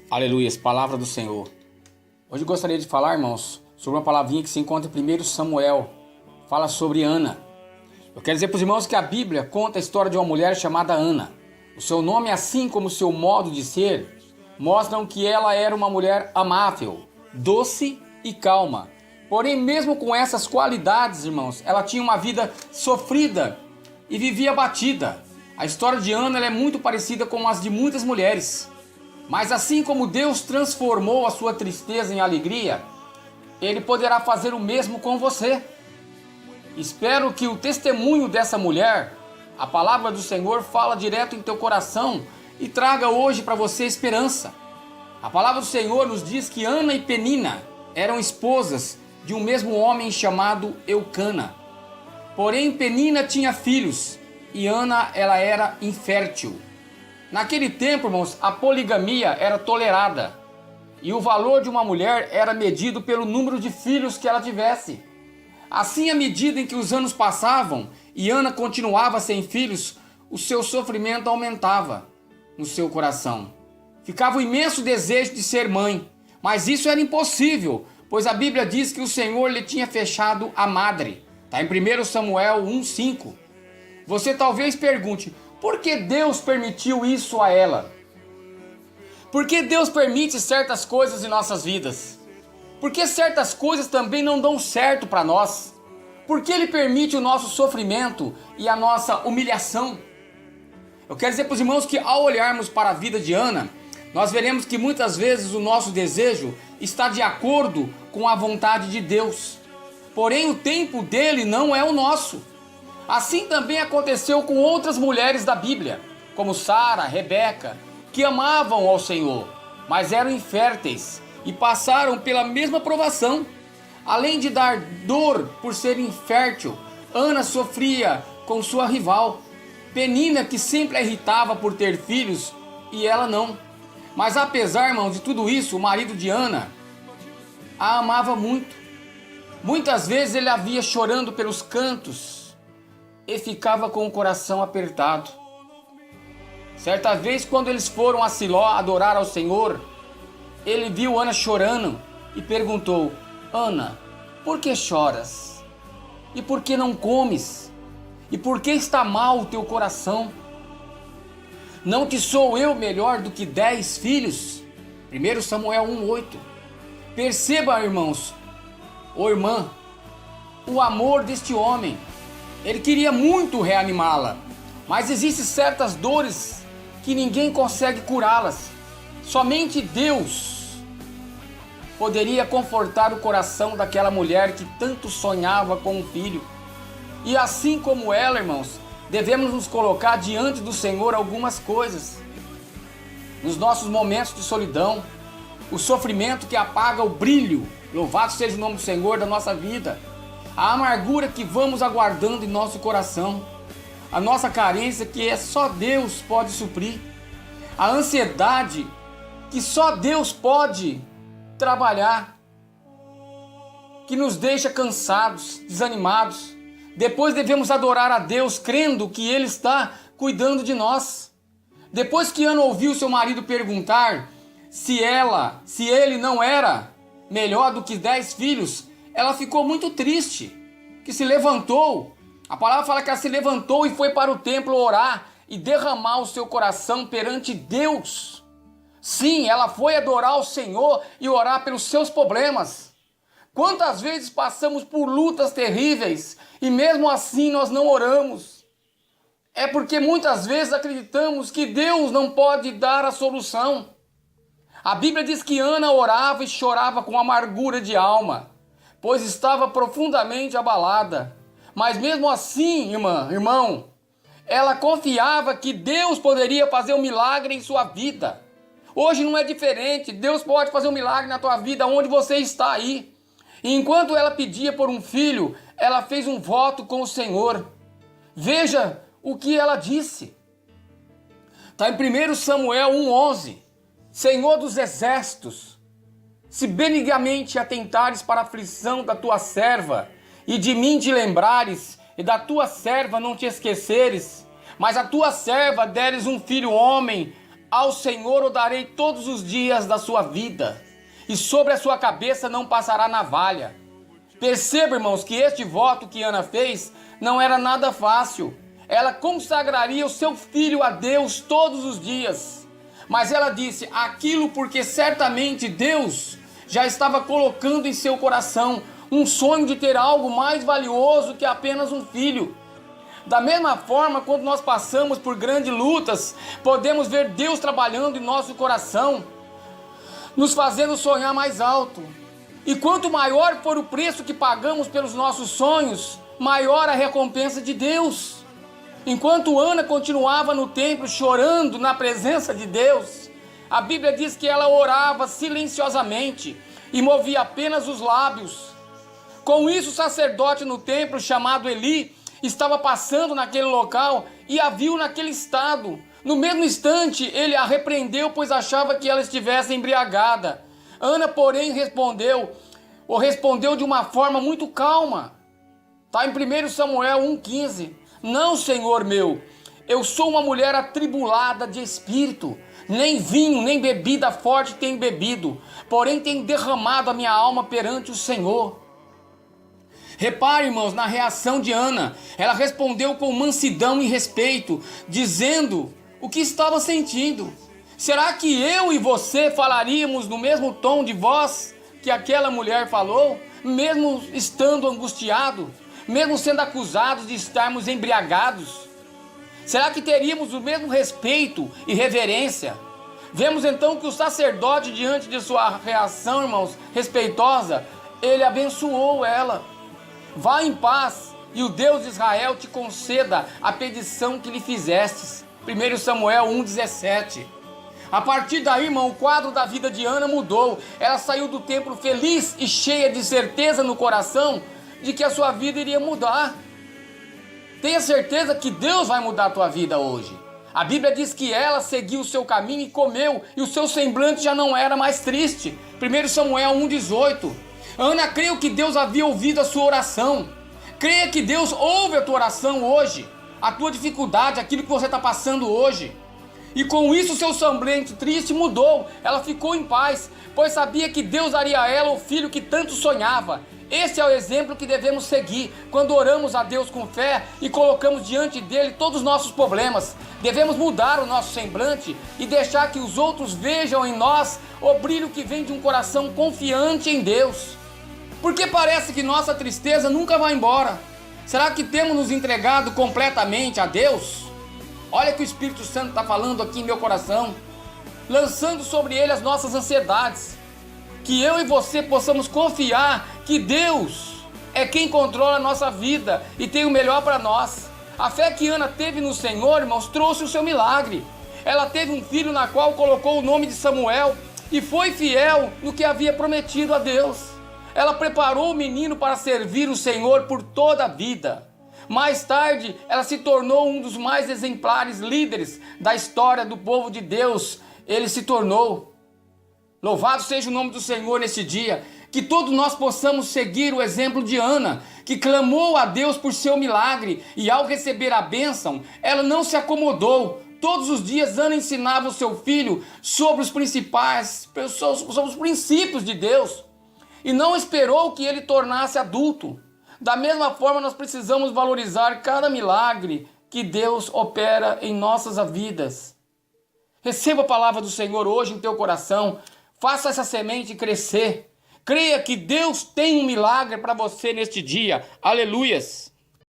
Aleluia, palavra do Senhor. Hoje eu gostaria de falar, irmãos, sobre uma palavrinha que se encontra em 1 Samuel. Fala sobre Ana. Eu quero dizer para os irmãos que a Bíblia conta a história de uma mulher chamada Ana. O seu nome, assim como o seu modo de ser, mostram que ela era uma mulher amável, doce e calma. Porém, mesmo com essas qualidades, irmãos, ela tinha uma vida sofrida e vivia abatida. A história de Ana ela é muito parecida com as de muitas mulheres. Mas assim como Deus transformou a sua tristeza em alegria, Ele poderá fazer o mesmo com você. Espero que o testemunho dessa mulher, a palavra do Senhor, fala direto em teu coração e traga hoje para você esperança. A palavra do Senhor nos diz que Ana e Penina eram esposas de um mesmo homem chamado Eucana. Porém, Penina tinha filhos e Ana ela era infértil. Naquele tempo, irmãos, a poligamia era tolerada e o valor de uma mulher era medido pelo número de filhos que ela tivesse. Assim, à medida em que os anos passavam e Ana continuava sem filhos, o seu sofrimento aumentava no seu coração. Ficava um imenso desejo de ser mãe, mas isso era impossível, pois a Bíblia diz que o Senhor lhe tinha fechado a madre. Está em 1 Samuel 1,5. Você talvez pergunte, por que Deus permitiu isso a ela? Por que Deus permite certas coisas em nossas vidas? Por que certas coisas também não dão certo para nós? Por que Ele permite o nosso sofrimento e a nossa humilhação? Eu quero dizer para os irmãos que ao olharmos para a vida de Ana, nós veremos que muitas vezes o nosso desejo está de acordo com a vontade de Deus. Porém, o tempo dele não é o nosso. Assim também aconteceu com outras mulheres da Bíblia, como Sara, Rebeca, que amavam ao Senhor, mas eram inférteis e passaram pela mesma provação. Além de dar dor por ser infértil, Ana sofria com sua rival, Penina, que sempre a irritava por ter filhos e ela não. Mas apesar, irmão, de tudo isso, o marido de Ana a amava muito. Muitas vezes ele a via chorando pelos cantos e ficava com o coração apertado. Certa vez, quando eles foram a Siló adorar ao Senhor, ele viu Ana chorando e perguntou: Ana, por que choras? E por que não comes? E por que está mal o teu coração? Não te sou eu melhor do que 10 filhos? 1 Samuel 1,8. Perceba, irmãos, ou irmã, o amor deste homem. Ele queria muito reanimá-la, mas existem certas dores que ninguém consegue curá-las. Somente Deus poderia confortar o coração daquela mulher que tanto sonhava com um filho. E assim como ela, irmãos, devemos nos colocar diante do Senhor algumas coisas. Nos nossos momentos de solidão, o sofrimento que apaga o brilho, louvado seja o nome do Senhor, da nossa vida. A amargura que vamos aguardando em nosso coração, a nossa carência que só Deus pode suprir, a ansiedade que só Deus pode trabalhar, que nos deixa cansados, desanimados. Depois devemos adorar a Deus crendo que Ele está cuidando de nós. Depois que Ana ouviu seu marido perguntar se ele não era melhor do que 10 filhos, ela ficou muito triste, que se levantou. A palavra fala que ela se levantou e foi para o templo orar e derramar o seu coração perante Deus. Sim, ela foi adorar o Senhor e orar pelos seus problemas. Quantas vezes passamos por lutas terríveis e mesmo assim nós não oramos? É porque muitas vezes acreditamos que Deus não pode dar a solução. A Bíblia diz que Ana orava e chorava com amargura de alma, pois estava profundamente abalada. Mas mesmo assim, irmão, ela confiava que Deus poderia fazer um milagre em sua vida. Hoje não é diferente. Deus pode fazer um milagre na tua vida onde você está aí. E enquanto ela pedia por um filho, ela fez um voto com o Senhor. Veja o que ela disse. Está em 1 Samuel 1,11. Senhor dos exércitos, se benignamente atentares para a aflição da tua serva, e de mim te lembrares, e da tua serva não te esqueceres, mas a tua serva deres um filho homem, ao Senhor o darei todos os dias da sua vida, e sobre a sua cabeça não passará navalha. Perceba, irmãos, que este voto que Ana fez não era nada fácil. Ela consagraria o seu filho a Deus todos os dias. Mas ela disse aquilo porque certamente Deus já estava colocando em seu coração um sonho de ter algo mais valioso que apenas um filho. Da mesma forma, quando nós passamos por grandes lutas, podemos ver Deus trabalhando em nosso coração, nos fazendo sonhar mais alto. E quanto maior for o preço que pagamos pelos nossos sonhos, maior a recompensa de Deus. Enquanto Ana continuava no templo chorando na presença de Deus, a Bíblia diz que ela orava silenciosamente e movia apenas os lábios. Com isso, o sacerdote no templo, chamado Eli, estava passando naquele local e a viu naquele estado. No mesmo instante, ele a repreendeu, pois achava que ela estivesse embriagada. Ana, porém, respondeu de uma forma muito calma. Está em 1 Samuel 1,15. Não, Senhor meu, eu sou uma mulher atribulada de espírito. Nem vinho, nem bebida forte tenho bebido, porém tenho derramado a minha alma perante o Senhor. Repare, irmãos, na reação de Ana. Ela respondeu com mansidão e respeito, dizendo o que estava sentindo. Será que eu e você falaríamos no mesmo tom de voz que aquela mulher falou, mesmo estando angustiado, mesmo sendo acusados de estarmos embriagados? Será que teríamos o mesmo respeito e reverência? Vemos então que o sacerdote, diante de sua reação, irmãos, respeitosa, ele abençoou ela. Vá em paz e o Deus de Israel te conceda a petição que lhe fizestes. 1 Samuel 1,17. A partir daí, irmão, o quadro da vida de Ana mudou. Ela saiu do templo feliz e cheia de certeza no coração de que a sua vida iria mudar. Tenha certeza que Deus vai mudar a tua vida hoje. A Bíblia diz que ela seguiu o seu caminho e comeu, e o seu semblante já não era mais triste. 1 Samuel 1,18. Ana creu que Deus havia ouvido a sua oração. Creia que Deus ouve a tua oração hoje, a tua dificuldade, aquilo que você está passando hoje. E com isso seu semblante triste mudou. Ela ficou em paz, pois sabia que Deus daria a ela o filho que tanto sonhava. Esse é o exemplo que devemos seguir quando oramos a Deus com fé e colocamos diante dele todos os nossos problemas. Devemos mudar o nosso semblante e deixar que os outros vejam em nós o brilho que vem de um coração confiante em Deus. Porque parece que nossa tristeza nunca vai embora. Será que temos nos entregado completamente a Deus? Olha que o Espírito Santo está falando aqui em meu coração, lançando sobre ele as nossas ansiedades. Que eu e você possamos confiar que Deus é quem controla a nossa vida e tem o melhor para nós. A fé que Ana teve no Senhor, irmãos, trouxe o seu milagre. Ela teve um filho na qual colocou o nome de Samuel e foi fiel no que havia prometido a Deus. Ela preparou o menino para servir o Senhor por toda a vida. Mais tarde, ela se tornou um dos mais exemplares líderes da história do povo de Deus. Ele se tornou. Louvado seja o nome do Senhor nesse dia. Que todos nós possamos seguir o exemplo de Ana, que clamou a Deus por seu milagre. E ao receber a bênção, ela não se acomodou. Todos os dias Ana ensinava o seu filho sobre os sobre os princípios de Deus. E não esperou que ele tornasse adulto. Da mesma forma, nós precisamos valorizar cada milagre que Deus opera em nossas vidas. Receba a palavra do Senhor hoje em teu coração. Faça essa semente crescer. Creia que Deus tem um milagre para você neste dia. Aleluias!